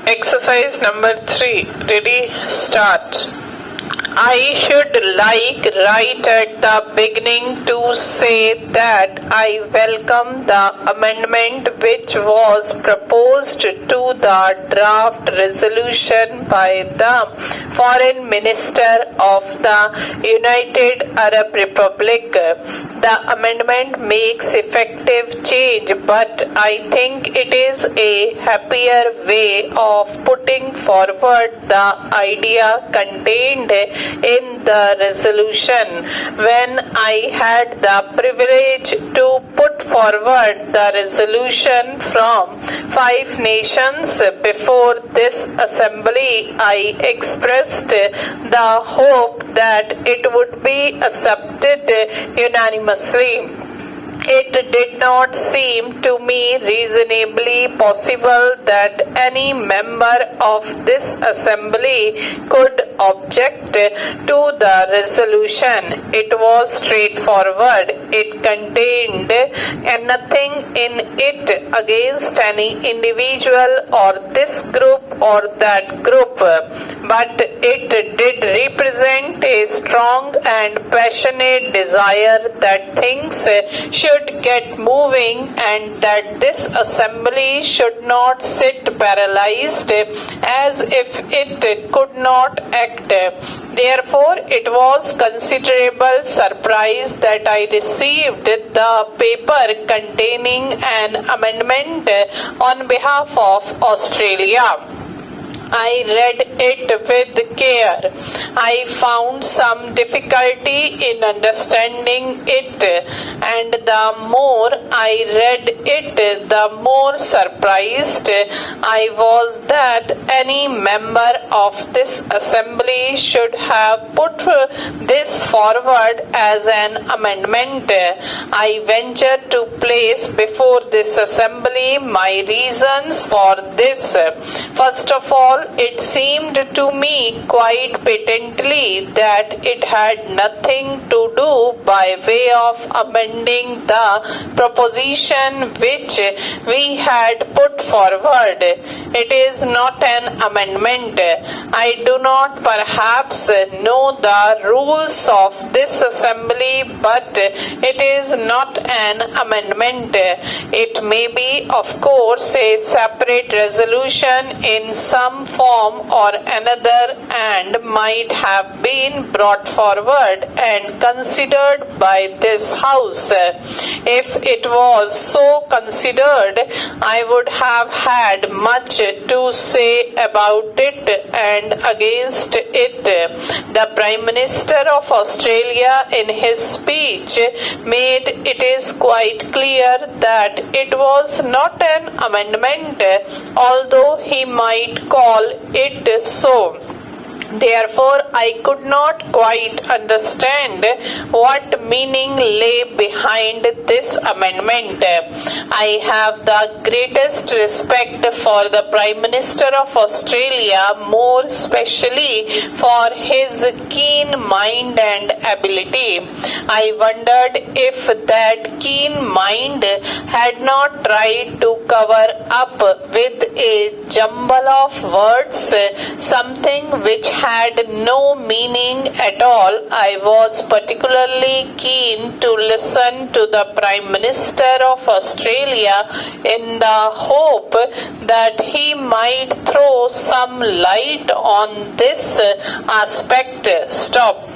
Exercise number 3. Ready? Start. I should like right at the beginning to say that I welcome the amendment which was proposed to the draft resolution by the Foreign Minister of the United Arab Republic. The amendment makes effective change, but I think it is a happier way of putting forward the idea contained in the resolution. When I had the privilege to put forward the resolution from 5 nations before this assembly, I expressed the hope that it would be accepted unanimously. It did not seem to me reasonably possible that any member of this assembly could object to the resolution. It was straightforward. It contained nothing in it against any individual or this group or that group, but it did represent a strong and passionate desire that things should get moving and that this assembly should not sit paralyzed as if it could not act. Therefore, it was considerable surprise that I received the paper containing an amendment on behalf of Australia. I read it with care. I found some difficulty in understanding it, and the more I read it, the more surprised I was that any member of this assembly should have put this forward as an amendment. I venture to place before this assembly my reasons for this. First of all, it seemed to me quite patently that it had nothing to do by way of amending the proposition which we had put forward. It is not an amendment. I do not perhaps know the rules of this assembly, but it is not an amendment. It may be, of course, a separate resolution in some form or another and might have been brought forward and considered by this House. If it was so considered, I would have had much to say about it and against it. The Prime Minister of Australia in his speech made it is quite clear that it was not an amendment, although he might call it so. Therefore, I could not quite understand what meaning lay behind this amendment. I have the greatest respect for the Prime Minister of Australia, more especially for his keen mind and ability. I wondered if that keen mind had not tried to cover up with a jumble of words something which had no meaning at all. I was particularly keen to listen to the Prime Minister of Australia in the hope that he might throw some light on this aspect. Stop.